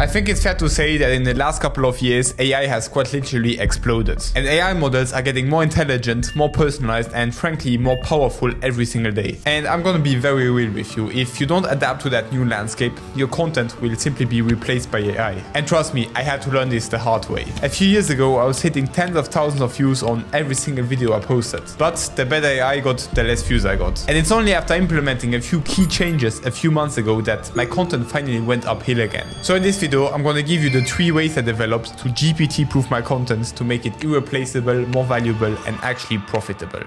I think it's fair to say that in the last couple of years, AI has quite literally exploded. And AI models are getting more intelligent, more personalized, and frankly more powerful every single day. And I'm gonna be very real with you, if you don't adapt to that new landscape, your content will simply be replaced by AI. And trust me, I had to learn this the hard way. A few years ago, I was hitting tens of thousands of views on every single video I posted. But the better AI got, the less views I got. And it's only after implementing a few key changes a few months ago that my content finally went uphill again. So in this video, I'm gonna give you the 3 ways I developed to GPT-proof my content to make it irreplaceable, more valuable, and actually profitable.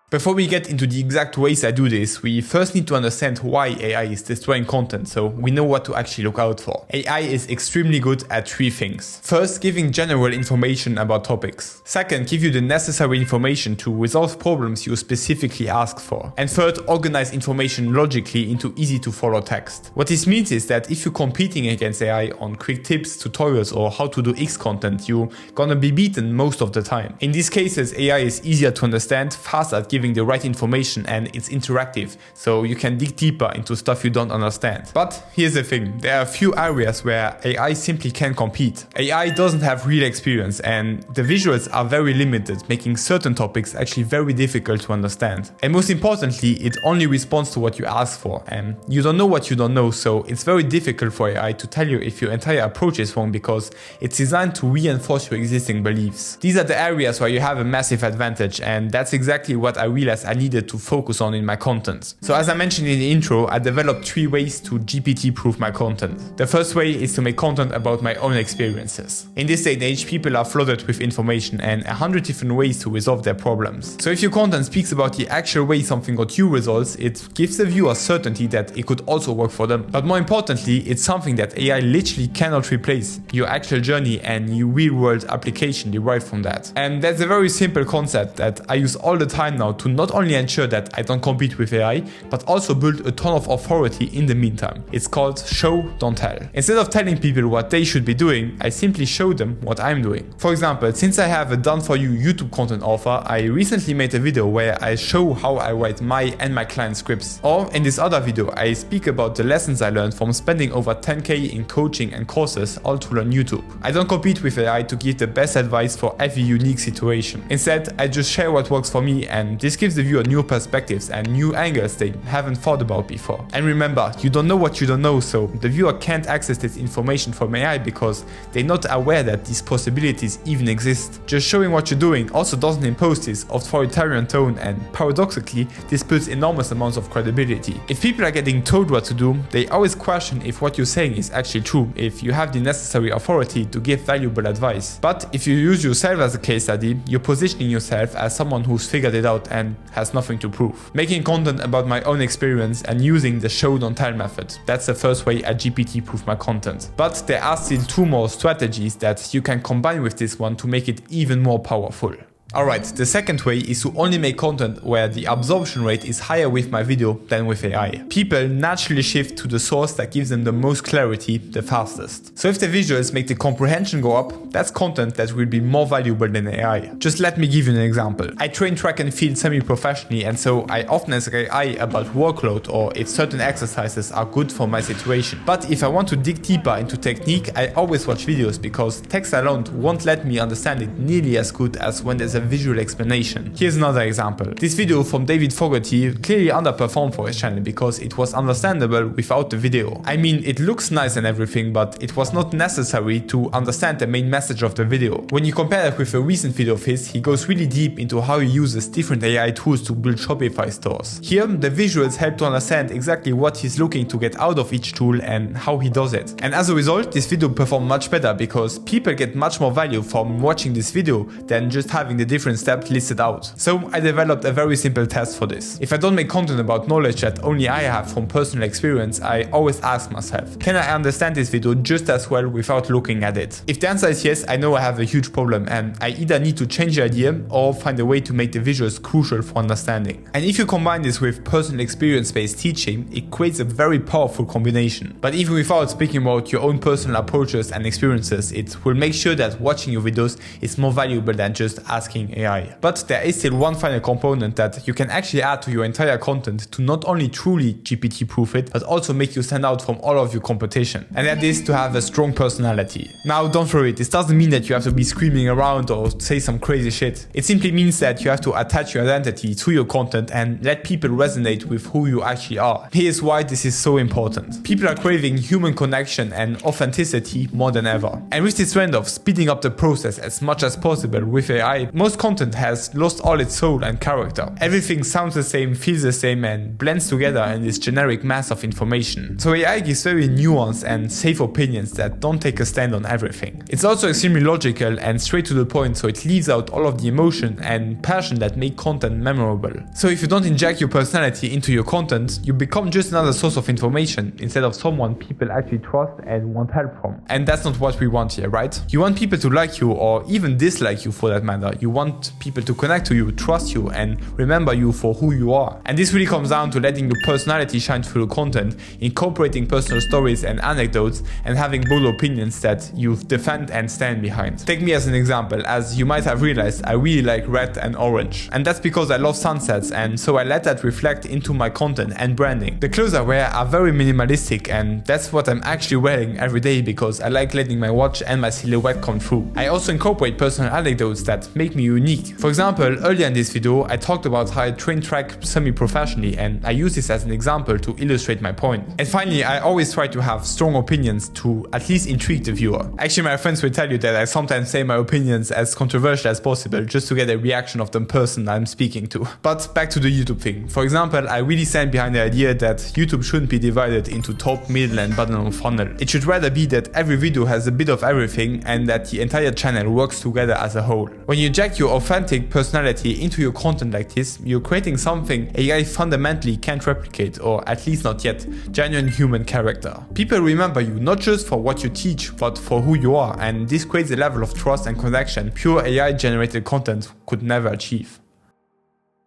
Before we get into the exact ways I do this, we first need to understand why AI is destroying content so we know what to actually look out for. AI is extremely good at 3 things. First, giving general information about topics. Second, give you the necessary information to resolve problems you specifically ask for. And third, organize information logically into easy to follow text. What this means is that if you're competing against AI on quick tips, tutorials, or how to do X content, you're gonna be beaten most of the time. In these cases, AI is easier to understand, faster at giving the right information, and it's interactive, so you can dig deeper into stuff you don't understand. But here's the thing, there are a few areas where AI simply can't compete. AI doesn't have real experience and the visuals are very limited, making certain topics actually very difficult to understand. And most importantly, it only responds to what you ask for, and you don't know what you don't know, so it's very difficult for AI to tell you if your entire approach is wrong because it's designed to reinforce your existing beliefs. These are the areas where you have a massive advantage, and that's exactly what I realized I needed to focus on in my content. So as I mentioned in the intro, I developed 3 ways to GPT-proof my content. The first way is to make content about my own experiences. In this day and age, people are flooded with information and 100 different ways to resolve their problems. So if your content speaks about the actual way something got you results, it gives the viewer certainty that it could also work for them. But more importantly, it's something that AI literally cannot replace. Your actual journey and your real-world application derived from that. And that's a very simple concept that I use all the time now to not only ensure that I don't compete with AI, but also build a ton of authority in the meantime. It's called show, don't tell. Instead of telling people what they should be doing, I simply show them what I'm doing. For example, since I have a done-for-you YouTube content offer, I recently made a video where I show how I write my and my client scripts. Or in this other video, I speak about the lessons I learned from spending over 10k in coaching and courses all to learn YouTube. I don't compete with AI to give the best advice for every unique situation. Instead, I just share what works for me, and this gives the viewer new perspectives and new angles they haven't thought about before. And remember, you don't know what you don't know, so the viewer can't access this information from AI because they're not aware that these possibilities even exist. Just showing what you're doing also doesn't impose this authoritarian tone, and paradoxically, this builds enormous amounts of credibility. If people are getting told what to do, they always question if what you're saying is actually true, if you have the necessary authority to give valuable advice. But if you use yourself as a case study, you're positioning yourself as someone who's figured it out and has nothing to prove. Making content about my own experience and using the show don't tell method. That's the first way I GPT-proof my content. But there are still 2 more strategies that you can combine with this one to make it even more powerful. Alright, the second way is to only make content where the absorption rate is higher with my video than with AI. People naturally shift to the source that gives them the most clarity the fastest. So if the visuals make the comprehension go up, that's content that will be more valuable than AI. Just let me give you an example. I train track and field semi-professionally, and so I often ask AI about workload or if certain exercises are good for my situation. But if I want to dig deeper into technique, I always watch videos because text alone won't let me understand it nearly as good as when there's a visual explanation. Here's another example. This video from David Fogarty clearly underperformed for his channel because it was understandable without the video. I mean, it looks nice and everything, but it was not necessary to understand the main message of the video. When you compare it with a recent video of his, he goes really deep into how he uses different AI tools to build Shopify stores. Here, the visuals help to understand exactly what he's looking to get out of each tool and how he does it. And as a result, this video performed much better because people get much more value from watching this video than just having the different steps listed out. So I developed a very simple test for this. If I don't make content about knowledge that only I have from personal experience, I always ask myself, can I understand this video just as well without looking at it? If the answer is yes, I know I have a huge problem and I either need to change the idea or find a way to make the visuals crucial for understanding. And if you combine this with personal experience-based teaching, it creates a very powerful combination. But even without speaking about your own personal approaches and experiences, it will make sure that watching your videos is more valuable than just asking tracking AI. But there is still one final component that you can actually add to your entire content to not only truly GPT-proof it, but also make you stand out from all of your competition. And that is to have a strong personality. Now, don't worry, this doesn't mean that you have to be screaming around or say some crazy shit. It simply means that you have to attach your identity to your content and let people resonate with who you actually are. Here's why this is so important. People are craving human connection and authenticity more than ever. And with this trend of speeding up the process as much as possible with AI, most content has lost all its soul and character. Everything sounds the same, feels the same, and blends together in this generic mass of information. So AI gives very nuanced and safe opinions that don't take a stand on everything. It's also extremely logical and straight to the point, so it leaves out all of the emotion and passion that make content memorable. So if you don't inject your personality into your content, you become just another source of information instead of someone people actually trust and want help from. And that's not what we want here, right? You want people to like you or even dislike you for that matter. You want people to connect to you, trust you, and remember you for who you are. And this really comes down to letting your personality shine through content, incorporating personal stories and anecdotes, and having bold opinions that you defend and stand behind. Take me as an example. As you might have realized, I really like red and orange. And that's because I love sunsets, and so I let that reflect into my content and branding. The clothes I wear are very minimalistic, and that's what I'm actually wearing every day because I like letting my watch and my silhouette come through. I also incorporate personal anecdotes that make me unique. For example, earlier in this video, I talked about how I train track semi-professionally, and I use this as an example to illustrate my point. And finally, I always try to have strong opinions to at least intrigue the viewer. Actually, my friends will tell you that I sometimes say my opinions as controversial as possible just to get a reaction of the person I'm speaking to. But back to the YouTube thing. For example, I really stand behind the idea that YouTube shouldn't be divided into top, middle, and bottom of funnel. It should rather be that every video has a bit of everything and that the entire channel works together as a whole. When you inject your authentic personality into your content like this, you're creating something AI fundamentally can't replicate, or at least not yet, genuine human character. People remember you not just for what you teach, but for who you are, and this creates a level of trust and connection pure AI generated content could never achieve.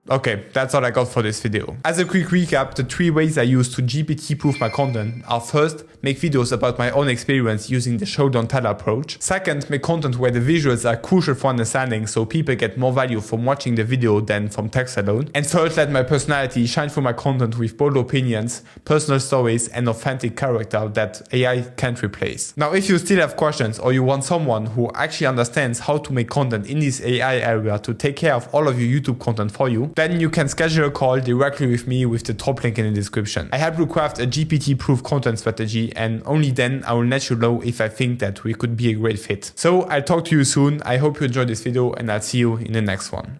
Okay, that's all I got for this video. As a quick recap, the 3 ways I use to GPT-proof my content are: first, make videos about my own experience using the show don't tell approach. Second, make content where the visuals are crucial for understanding so people get more value from watching the video than from text alone. And third, let my personality shine through my content with bold opinions, personal stories, and authentic character that AI can't replace. Now, if you still have questions or you want someone who actually understands how to make content in this AI area to take care of all of your YouTube content for you, then you can schedule a call directly with me with the top link in the description. I help you craft a GPT-proof content strategy, and only then I will let you know if I think that we could be a great fit. So I'll talk to you soon. I hope you enjoyed this video, and I'll see you in the next one.